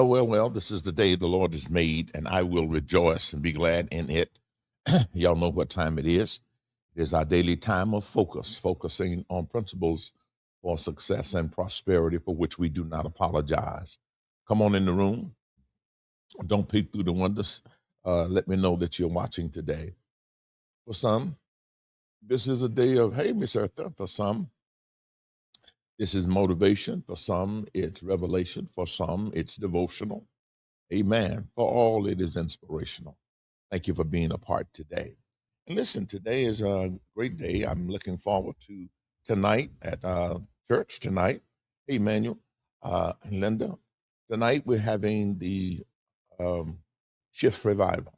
Well, this is the day the Lord has made, and I will rejoice and be glad in it. Y'all know what time it is. It is our daily time of focus, focusing on principles for success and prosperity for which we do not apologize. Come on in the room. Don't peek through the windows. Let me know that you're watching today. For some, this is a day of, hey, Miss Eartha. For some, this is motivation. For some, it's revelation. For some, it's devotional. Amen. For all, it is inspirational. Thank you for being a part today. And listen, today is a great day. I'm looking forward to tonight at church tonight. Hey, Emmanuel, Linda, tonight we're having the um, shift revival.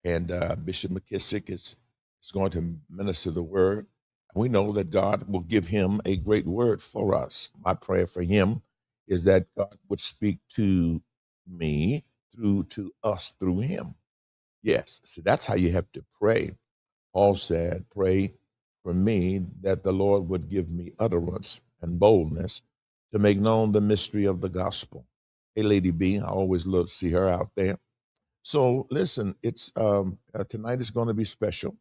And Bishop McKissick is going to minister the word. We know that God will give him a great word for us. My prayer for him is that God would speak to me through to us through him. Yes, so that's how you have to pray. Paul said, pray for me that the Lord would give me utterance and boldness to make known the mystery of the gospel. Hey, Lady B, I always love to see her out there. So listen, it's tonight is going to be special.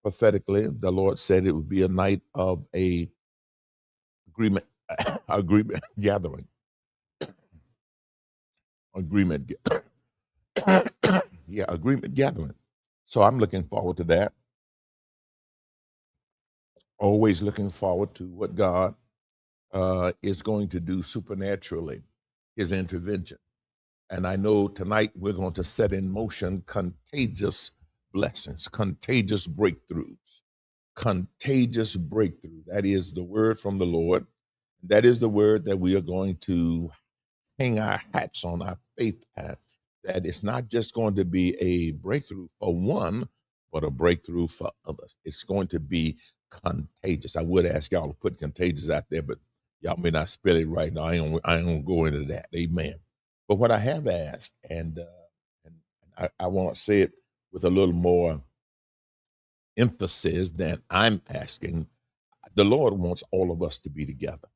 Prophetically, the Lord said it would be a night of a agreement, agreement gathering, agreement, yeah, agreement gathering. So I'm looking forward to that. Always looking forward to what God is going to do supernaturally, His intervention. And I know tonight we're going to set in motion contagious blessings, contagious breakthroughs, contagious breakthrough. That is the word from the Lord. That is the word that we are going to hang our hats on, our faith at. That it's not just going to be a breakthrough for one, but a breakthrough for others. It's going to be contagious. I would ask y'all to put contagious out there, but y'all may not spell it right now. I ain't gonna go into that. Amen. But what I have asked, and I want to say it with a little more emphasis than I'm asking, the Lord wants all of us to be together.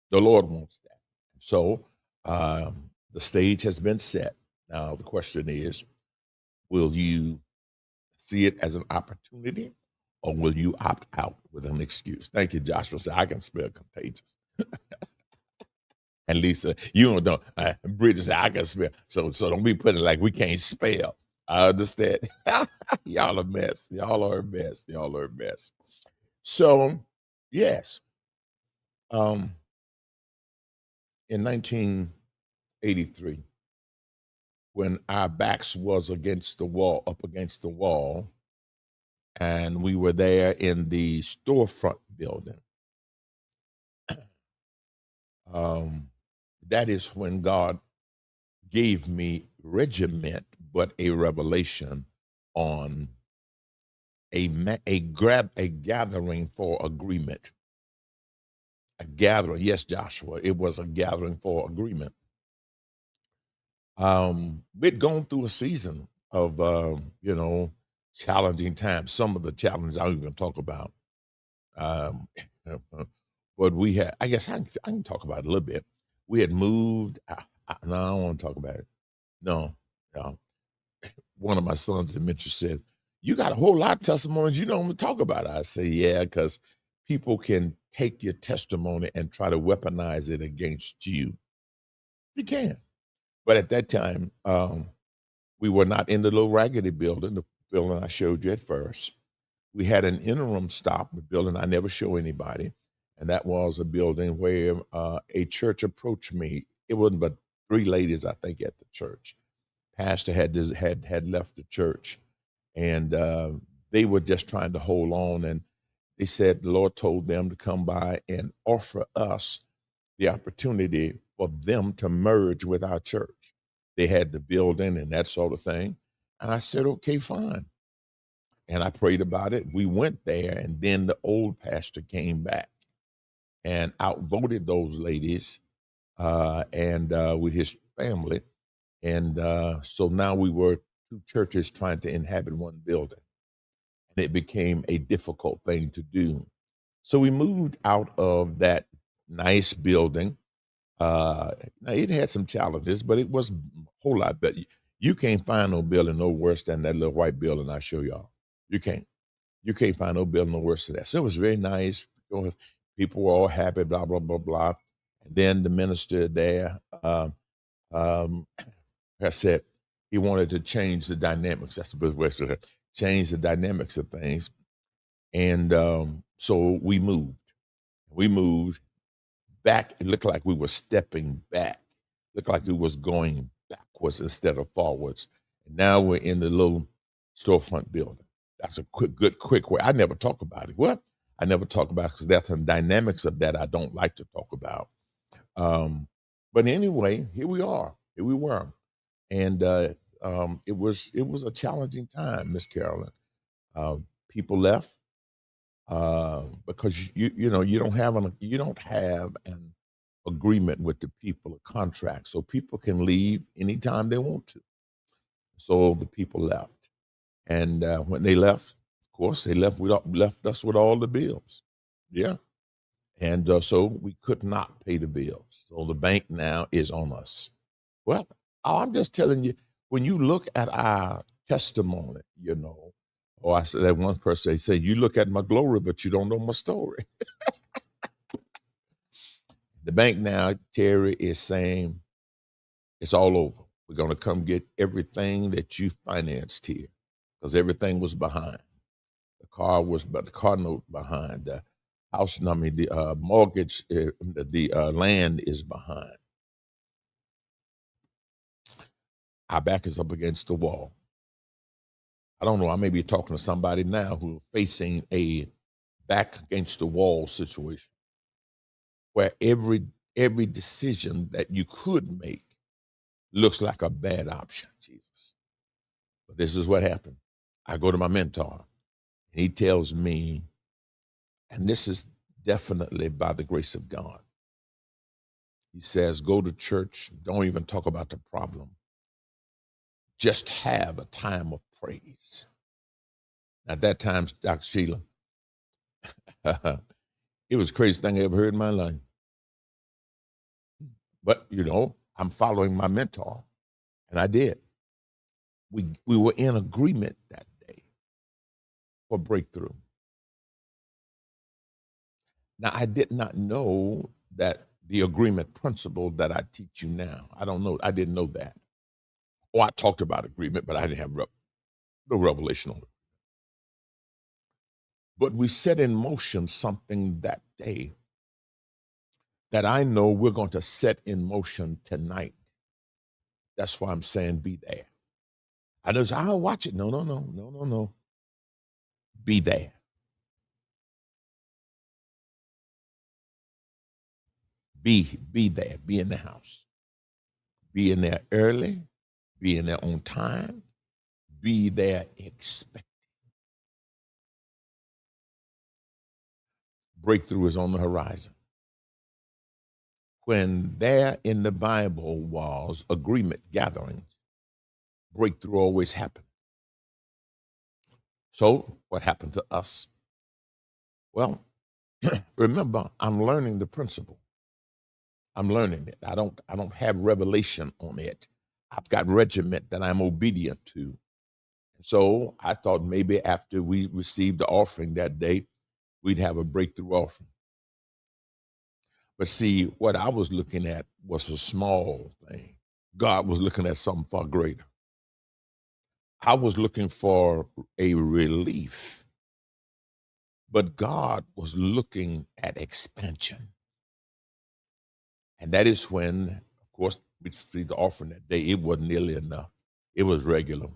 The Lord wants that. So the stage has been set. Now the question is, will you see it as an opportunity or will you opt out with an excuse? Thank you, Joshua. Say, I can spell contagious. And Lisa, you don't know. Bridget said, I can spell. So don't be putting it like we can't spell. I understand. Y'all a mess. Y'all are a mess. Y'all are a mess. So, yes, in 1983, when our backs was against the wall, up against the wall, and we were there in the storefront building, that is when God gave me regiment, but a revelation on a gathering for agreement. A gathering, yes, Joshua, it was a gathering for agreement. We'd gone through a season of challenging times. Some of the challenges I don't even talk about. But we had, I guess I can talk about it a little bit. We had moved. No, I don't want to talk about it. No. One of my sons in Mitchell said, "You got a whole lot of testimonies you don't want to talk about." I say, "Yeah, because people can take your testimony and try to weaponize it against you. You can." But at that time, we were not in the little raggedy building, the building I showed you at first. We had an interim stop, the building I never show anybody, and that was a building where a church approached me. It wasn't but three ladies, I think, at the church. Pastor had left the church, and they were just trying to hold on. And they said the Lord told them to come by and offer us the opportunity for them to merge with our church. They had the building and that sort of thing. And I said, okay, fine. And I prayed about it. We went there, and then the old pastor came back and outvoted those ladies and with his family. And so now we were two churches trying to inhabit one building. And it became a difficult thing to do. So we moved out of that nice building Now it had some challenges, but it was a whole lot better. You can't find no building no worse than that little white building I show y'all. You can't. You can't find no building no worse than that. So it was very nice. People were all happy, blah, blah, blah, blah. And then the minister there, um, I said he wanted to change the dynamics. That's the best way to it. Change the dynamics of things. And so we moved. We moved back. It looked like we were stepping back. Looked like we was going backwards instead of forwards. And now we're in the little storefront building. That's a quick way. I never talk about it. What? I never talk about it because there's some dynamics of that I don't like to talk about. But anyway, here we are. Here we were. And it was a challenging time, Miss Carolyn. People left because you know you don't have an agreement with the people, a contract, so people can leave anytime they want to. So the people left, and when they left, of course, they left us with all the bills. Yeah, and so we could not pay the bills. So the bank now is on us. Well, I'm just telling you, when you look at our testimony, you know, or I said that one person, they say, you look at my glory, but you don't know my story. The bank now, Terry, is saying it's all over. We're going to come get everything that you financed here because everything was behind. The car note behind. The house, I mean, the mortgage, the land is behind. Our back is up against the wall. I don't know. I may be talking to somebody now who's facing a back against the wall situation where every decision that you could make looks like a bad option, Jesus. But this is what happened. I go to my mentor, and he tells me, and this is definitely by the grace of God. He says, go to church, don't even talk about the problem. Just have a time of praise. At that time, Dr. Sheila, it was the craziest thing I ever heard in my life. But, you know, I'm following my mentor, and I did. We were in agreement that day for breakthrough. Now, I did not know that the agreement principle that I teach you now. I don't know. I didn't know that. Oh, I talked about agreement, but I didn't have no revelation on it. But we set in motion something that day that I know we're going to set in motion tonight. That's why I'm saying be there. I know I'll watch it. No. Be there. Be there. Be in the house. Be in there early. Be in there on time. Be there expecting. Breakthrough is on the horizon. When there in the Bible was agreement gatherings, breakthrough always happened. So what happened to us? Well, remember, I'm learning the principle. I'm learning it. I don't have revelation on it. I've got regiment that I'm obedient to. So I thought maybe after we received the offering that day, we'd have a breakthrough offering. But see, what I was looking at was a small thing. God was looking at something far greater. I was looking for a relief, but God was looking at expansion. And that is when, of course, we received the offering that day. It wasn't nearly enough. It was regular.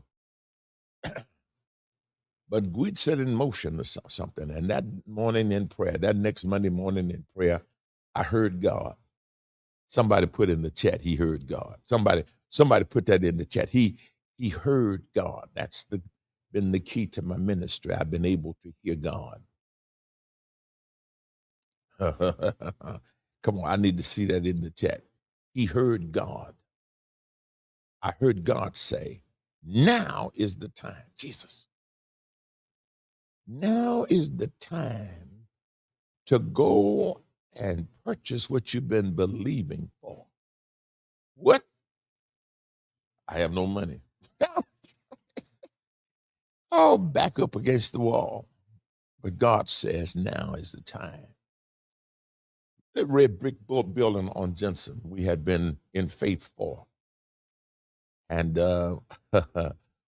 But we'd set in motion or something. And that morning in prayer, that next Monday morning in prayer, I heard God. Somebody put in the chat, he heard God. Somebody put that in the chat. He heard God. That's been the key to my ministry. I've been able to hear God. Come on, I need to see that in the chat. He heard God. I heard God say, now is the time. Jesus. Now is the time to go and purchase what you've been believing for. What? I have no money. Oh, back up against the wall. But God says now is the time. That red brick building on Jensen we had been in faith for. And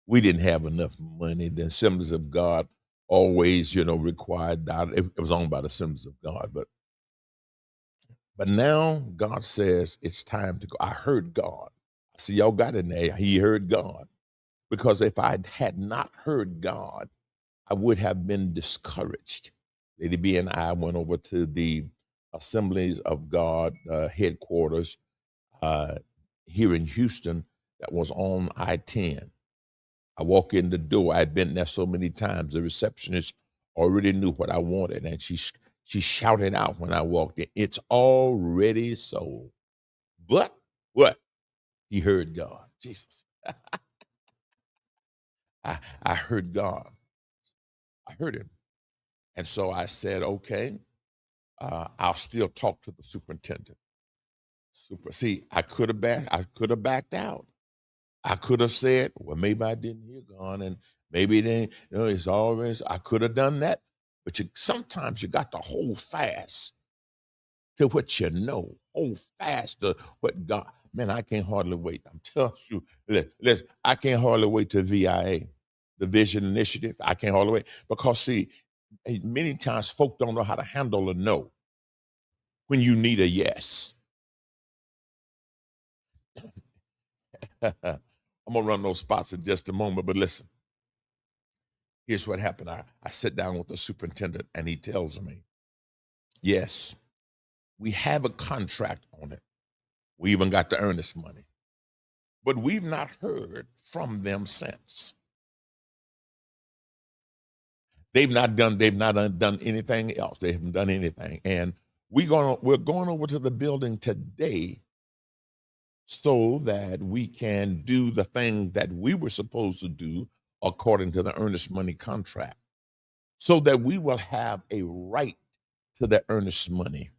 we didn't have enough money. The Assemblies of God always, required that. It was owned by the Assemblies of God. But now God says it's time to go. I heard God. I see y'all got in there. He heard God. Because if I had not heard God, I would have been discouraged. Lady B and I went over to the Assemblies of God headquarters here in Houston that was on I-10. I walk in the door. I'd been there so many times. The receptionist already knew what I wanted, and she shouted out when I walked in, "It's already sold." But what? He heard God. Jesus. I heard God. I heard him. And so I said, okay, I'll still talk to the superintendent. See, I could have backed out. I could have said, well, maybe I didn't hear God, and maybe it ain't, it's always, I could have done that. But sometimes you got to hold fast to what you know. Hold fast to what God, man, I can't hardly wait. I'm telling you, listen, I can't hardly wait to VIA, the Vision Initiative. I can't hardly wait. Because see, many times folk don't know how to handle a no when you need a yes. I'm gonna run those spots in just a moment, but listen, here's what happened. I sit down with the superintendent and he tells me, yes, we have a contract on it. We even got the earnest money, but we've not heard from them since. They've not done anything else. They haven't done anything. And we're going over to the building today so that we can do the thing that we were supposed to do according to the earnest money contract, so that we will have a right to the earnest money,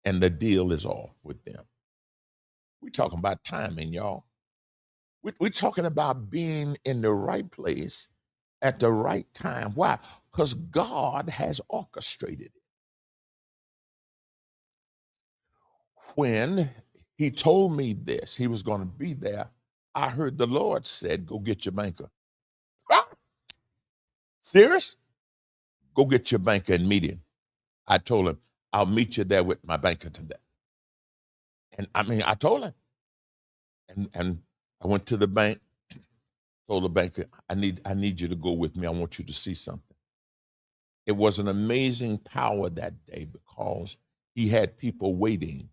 and the deal is off with them. We're talking about timing, y'all. We're talking about being in the right place at the right time. Why? Because God has orchestrated it. When he told me this, he was going to be there, I heard the Lord said, go get your banker. Ah, serious? Go get your banker and meet him. I told him, I'll meet you there with my banker today. And I told him. And I went to the bank, told the banker, I need you to go with me. I want you to see something. It was an amazing power that day because he had people waiting.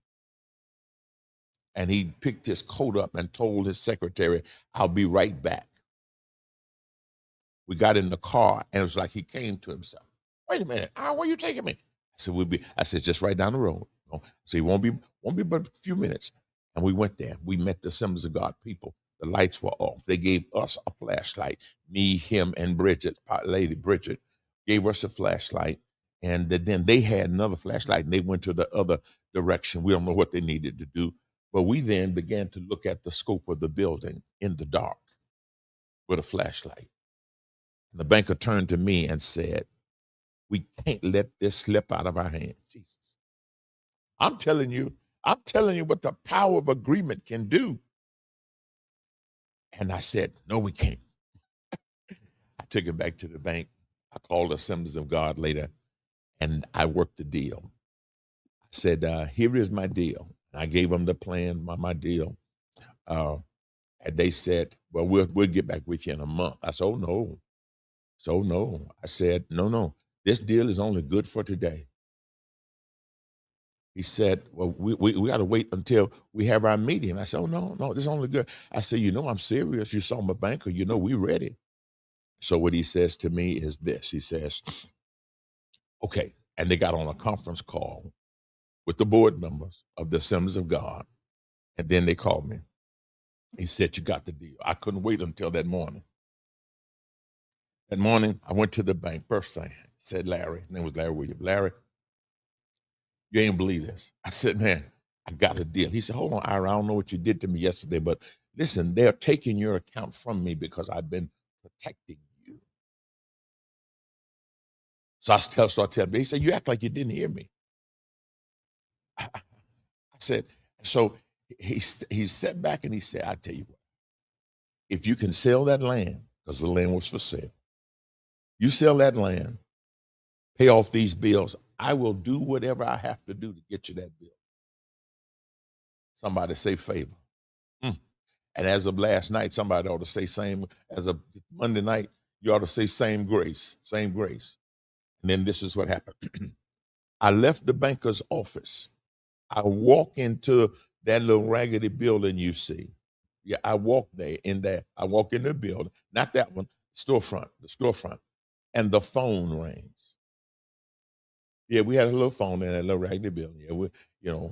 And he picked his coat up and told his secretary, I'll be right back. We got in the car, and it was like he came to himself. Wait a minute, where are you taking me? I said, just right down the road. So it won't be but a few minutes. And we went there. We met the Assemblies of God people. The lights were off. They gave us a flashlight. Me, him, and Bridget, Lady Bridget, gave us a flashlight. And then they had another flashlight, and they went to the other direction. We don't know what they needed to do. But we then began to look at the scope of the building in the dark with a flashlight. And the banker turned to me and said, we can't let this slip out of our hands, Jesus. I'm telling you what the power of agreement can do. And I said, no, we can't. I took him back to the bank. I called the Assemblies of God later, and I worked the deal. I said, here is my deal. And I gave them the plan, my deal. And they said, well, we'll get back with you in a month. I said, oh, no. So, no. I said, no. This deal is only good for today. He said, well, we got to wait until we have our meeting. I said, oh, no, this is only good. I said, I'm serious. You saw my banker. We ready. So what he says to me is this. He says, okay. And they got on a conference call with the board members of the Assemblies of God. And then they called me. He said, you got the deal. I couldn't wait until that morning. That morning, I went to the bank. First thing, said Larry. His name was Larry Williams. Larry, You ain't believe this. I said, man, I got a deal. He said, hold on, Ira, I don't know what you did to me yesterday, but listen, they're taking your account from me because I've been protecting you. So I start telling him. He said, you act like you didn't hear me. I said, so he sat back and he said, I tell you what, if you can sell that land, because the land was for sale, you sell that land, pay off these bills, I will do whatever I have to do to get you that bill. Somebody say favor. And as of last night, somebody ought to say same. As of Monday night, you ought to say same grace, same grace. And then this is what happened. I left the banker's office. I walk into that little raggedy building you see. Yeah, I walk there in there. I walk in the building, not that one, the storefront, and the phone rings. Yeah, we had a little phone in that little raggedy building. Yeah,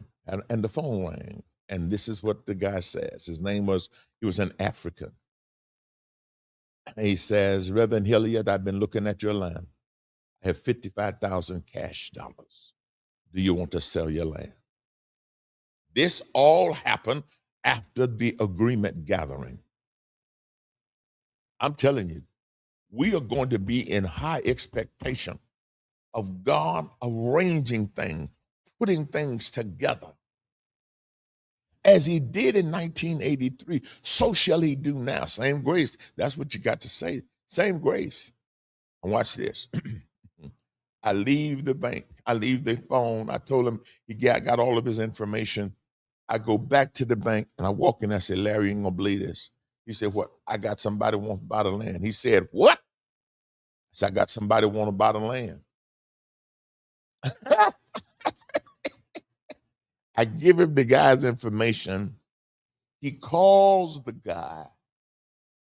and the phone rang. And this is what the guy says. His name he was an African. And he says, Reverend Hilliard, I've been looking at your land. I have 55,000 cash dollars. Do you want to sell your land? This all happened after the agreement gathering. I'm telling you, we are going to be in high expectation of God arranging things, putting things together. As he did in 1983, so shall he do now. Same grace. That's what you got to say. Same grace. And watch this. I leave the bank. I leave the phone. I told him he got all of his information. I go back to the bank and I walk in. I said, Larry, you ain't gonna believe this. He said, what? I got somebody want to buy the land. He said, what? I said, I got somebody want to buy the land. I give him the guy's information. He calls the guy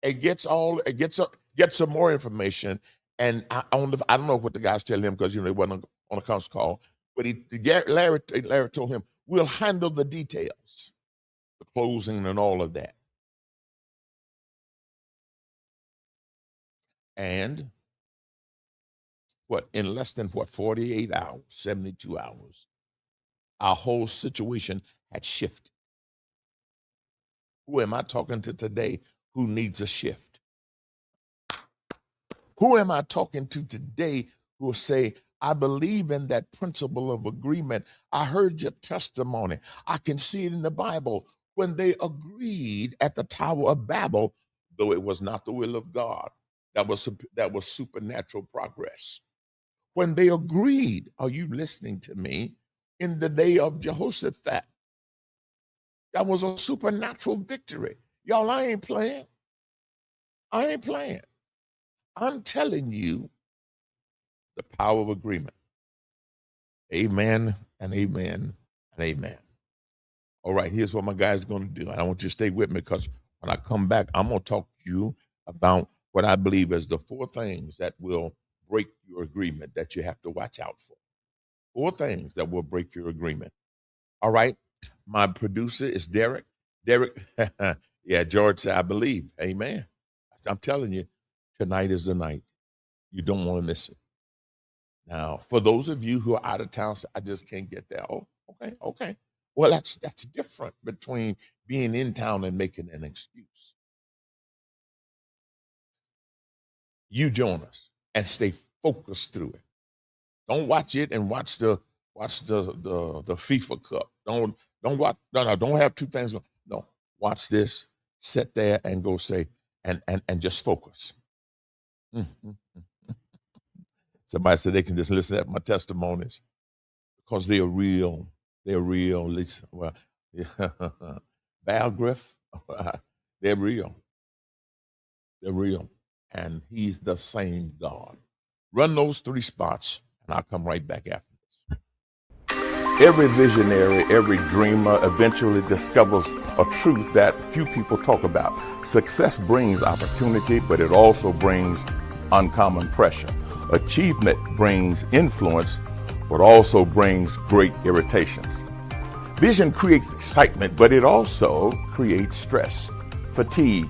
and gets some more information. And I don't know what the guy's telling him because he wasn't on a conference call. But Larry told him, we'll handle the details, the closing and all of that. And in less than 48 hours, 72 hours, our whole situation had shifted. Who am I talking to today who needs a shift? Who am I talking to today who will say, I believe in that principle of agreement. I heard your testimony. I can see it in the Bible. When they agreed at the Tower of Babel, though it was not the will of God, that was supernatural progress. When they agreed, are you listening to me? In the day of Jehoshaphat, that was a supernatural victory. Y'all, I ain't playing. I'm telling you the power of agreement. Amen and amen and amen. All right, here's what my guys are going to do. I want you to stay with me because when I come back, I'm going to talk to you about what I believe is the 4 things that will break your agreement that you have to watch out for. 4 things that will break your agreement. All right. My producer is Derek. Derek, yeah, George said, I believe. Amen. I'm telling you, tonight is the night. You don't want to miss it. Now, for those of you who are out of town, I just can't get there. Oh, okay. Well, that's different between being in town and making an excuse. You join us and stay focused through it. Don't watch it and watch the FIFA Cup. Don't watch. No. Don't have 2 things. No, watch this. Sit there and go say and just focus. Somebody said they can just listen to my testimonies because they are real. They're real. Well, yeah. Val Griff, they're real. They're real. And he's the same God. Run those 3 spots, and I'll come right back after this. Every visionary, every dreamer eventually discovers a truth that few people talk about. Success brings opportunity, but it also brings uncommon pressure. Achievement brings influence, but also brings great irritations. Vision creates excitement, but it also creates stress, fatigue,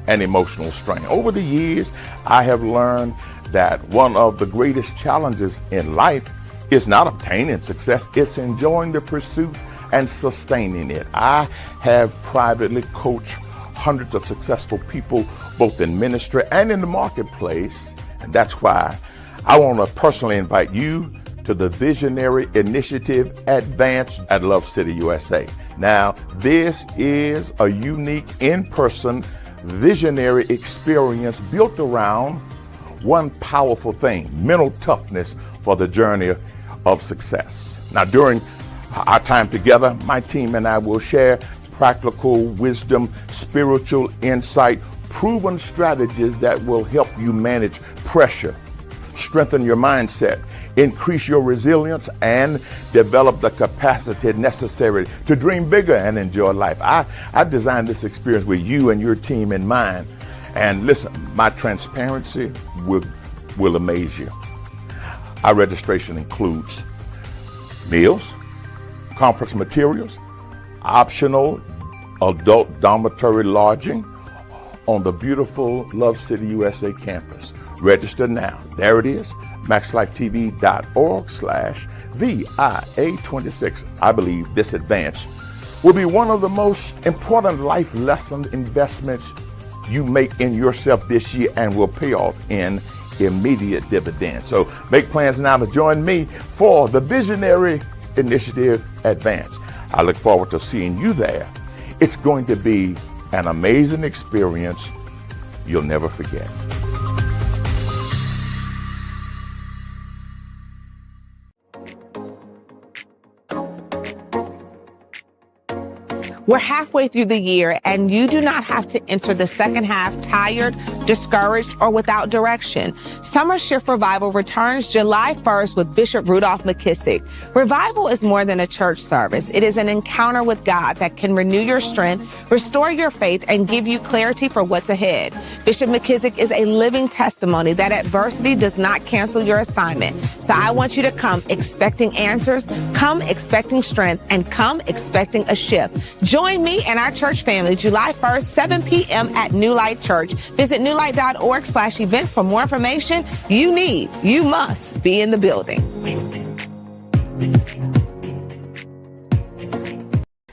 and emotional strain. Over the years, I have learned that one of the greatest challenges in life It's not obtaining success, it's enjoying the pursuit and sustaining it. I have privately coached hundreds of successful people, both in ministry and in the marketplace. And that's why I want to personally invite you to the Visionary Initiative Advance at Love City, USA. Now, this is a unique in-person visionary experience built around one powerful thing: mental toughness for the journey of success. Now, during our time together, my team and I will share practical wisdom, spiritual insight, proven strategies that will help you manage pressure, strengthen your mindset, increase your resilience, and develop the capacity necessary to dream bigger and enjoy life. I designed this experience with you and your team in mind. And listen, my transparency will amaze you. Our registration includes meals, conference materials, optional adult dormitory lodging on the beautiful Love City, USA campus. Register now. There it is, maxlifetv.org/VIA26. I believe this advance will be one of the most important life lesson investments you make in yourself this year and will pay off in immediate dividends. So make plans now to join me for the Visionary Initiative Advance. I look forward to seeing you there. It's going to be an amazing experience you'll never forget. We're halfway through the year, and you do not have to enter the second half tired, discouraged, or without direction. Summer Shift Revival returns July 1st with Bishop Rudolph McKissick. Revival is more than a church service. It is an encounter with God that can renew your strength, restore your faith, and give you clarity for what's ahead. Bishop McKissick is a living testimony that adversity does not cancel your assignment. So I want you to come expecting answers, come expecting strength, and come expecting a shift. Join me and our church family July 1st, 7 p.m. at New Light Church. Visit newlight.org/events for more information. You must be in the building.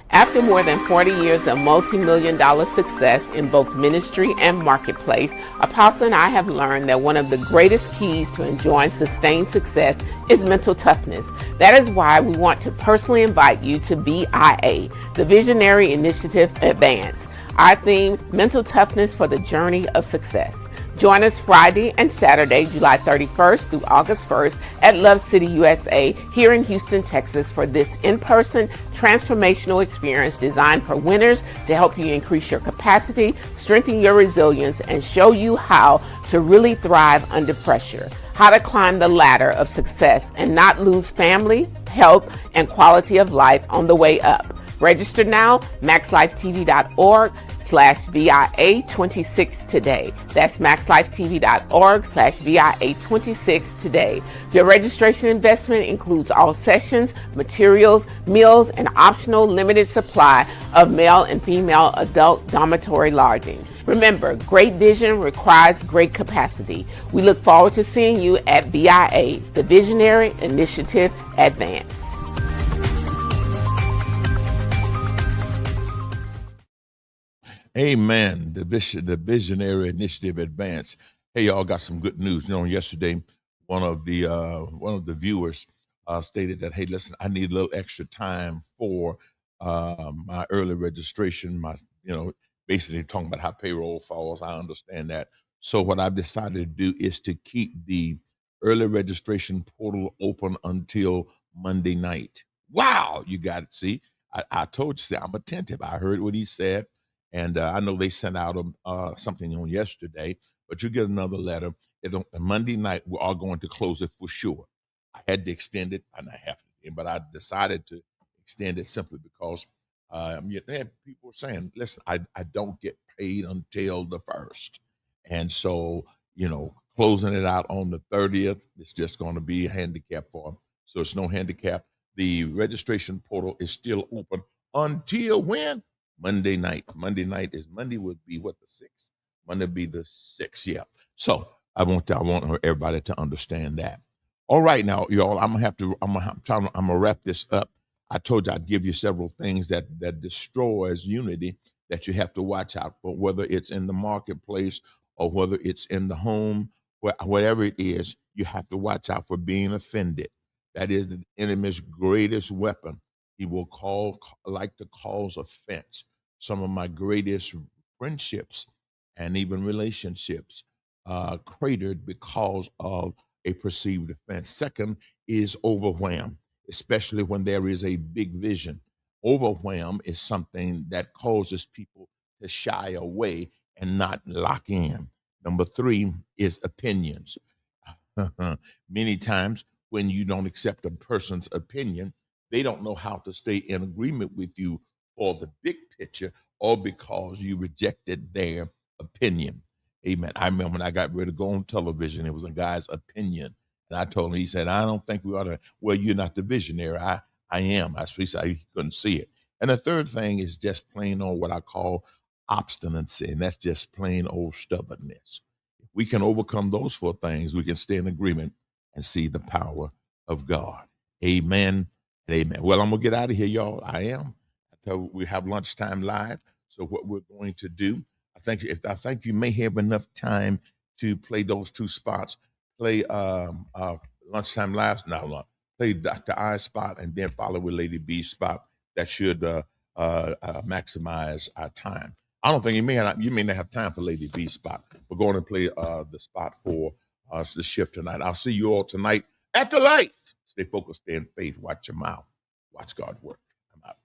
After more than 40 years of multi-million-dollar success in both ministry and marketplace, Apostle and I have learned that one of the greatest keys to enjoying sustained success is mental toughness. That is why we want to personally invite you to VIA, the Visionary Initiative Advance. Our theme, mental toughness for the journey of success. Join us Friday and Saturday, July 31st through August 1st at Love City, USA, here in Houston, Texas, for this in-person transformational experience designed for winners to help you increase your capacity, strengthen your resilience, and show you how to really thrive under pressure. How to climb the ladder of success and not lose family, health, and quality of life on the way up. Register now, maxlifetv.org/VIA26 today. That's maxlifetv.org/VIA26 today. Your registration investment includes all sessions, materials, meals, and optional limited supply of male and female adult dormitory lodging. Remember, great vision requires great capacity. We look forward to seeing you at VIA, the Visionary Initiative Advance. Amen. The Visionary Initiative Advance. Hey, y'all, got some good news. You know, yesterday, one of the viewers stated that, hey, listen, I need a little extra time for my early registration. Basically talking about how payroll falls. I understand that. So what I've decided to do is to keep the early registration portal open until Monday night. Wow, you got it. See, I told you, I'm attentive. I heard what he said. And I know they sent out something on yesterday, but you get another letter. Monday night, we're all going to close it for sure. I had to extend it, and I have to, but I decided to extend it simply because people are saying, listen, I don't get paid until the 1st. And so, closing it out on the 30th, it's just going to be a handicap for them. So it's no handicap. The registration portal is still open until when? Monday night. Monday would be what, the 6th? Monday would be the 6th, yeah. So I want everybody to understand that. All right, now, y'all, I'm gonna wrap this up. I told you I'd give you several things that destroys unity that you have to watch out for, whether it's in the marketplace or whether it's in the home, whatever it is, you have to watch out for being offended. That is the enemy's greatest weapon. He will like to cause offense. Some of my greatest friendships and even relationships cratered because of a perceived offense. Second is overwhelm, especially when there is a big vision. Overwhelm is something that causes people to shy away and not lock in. Number three is opinions. Many times when you don't accept a person's opinion, they don't know how to stay in agreement with you for the big picture or because you rejected their opinion. Amen. I remember when I got ready to go on television, it was a guy's opinion. And I told him, he said, I don't think we ought to, well, you're not the visionary. I am. He said he couldn't see it. And the third thing is just plain old what I call obstinacy. And that's just plain old stubbornness. If we can overcome those four things, we can stay in agreement and see the power of God. Amen and amen. Well, I'm going to get out of here, y'all. I am. Until we have lunchtime live. So what we're going to do, I think you may have enough time to play those two spots. Play lunchtime live. No, play Dr. I's spot and then follow with Lady B's spot. That should maximize our time. I don't think you may not have time for Lady B's spot. We're going to play the spot for the shift tonight. I'll see you all tonight at the light. Stay focused, stay in faith. Watch your mouth. Watch God work. I'm out.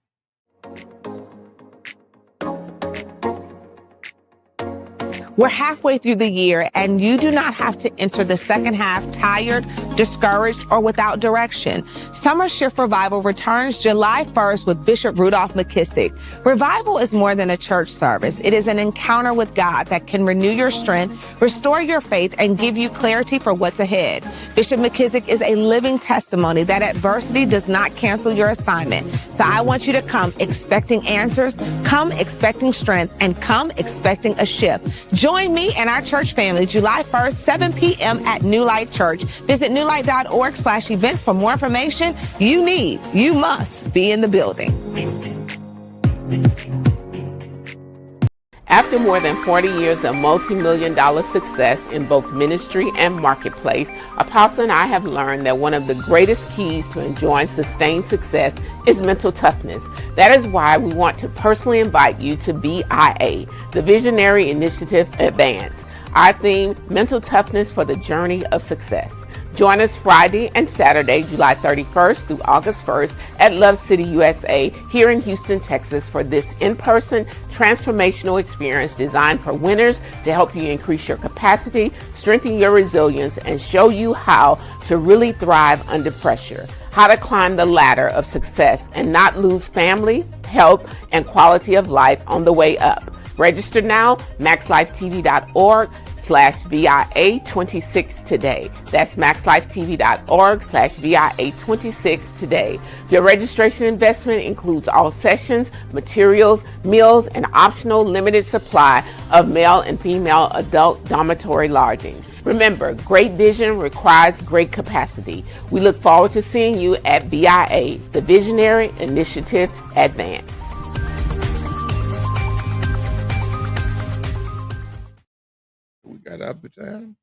We're halfway through the year, and you do not have to enter the second half tired, discouraged, or without direction. Summer Shift Revival returns July 1st with Bishop Rudolph McKissick. Revival is more than a church service. It is an encounter with God that can renew your strength, restore your faith, and give you clarity for what's ahead. Bishop McKissick is a living testimony that adversity does not cancel your assignment. So I want you to come expecting answers, come expecting strength, and come expecting a shift. Join me and our church family July 1st, 7 p.m. at New Light Church. Visit newlight.org/events for more information. You must be in the building. After more than 40 years of multi-million-dollar success in both ministry and marketplace, Apostle and I have learned that one of the greatest keys to enjoying sustained success is mental toughness. That is why we want to personally invite you to BIA, the Visionary Initiative Advance. Our theme, Mental Toughness for the Journey of Success. Join us Friday and Saturday, July 31st through August 1st at Love City, USA, here in Houston, Texas, for this in-person transformational experience designed for winners to help you increase your capacity, strengthen your resilience, and show you how to really thrive under pressure. How to climb the ladder of success and not lose family, health, and quality of life on the way up. Register now, maxlifetv.org/VIA26 today. That's maxlifetv.org/VIA26 today. Your registration investment includes all sessions, materials, meals, and optional limited supply of male and female adult dormitory lodging. Remember, great vision requires great capacity. We look forward to seeing you at BIA, the Visionary Initiative Advance. We got up the time.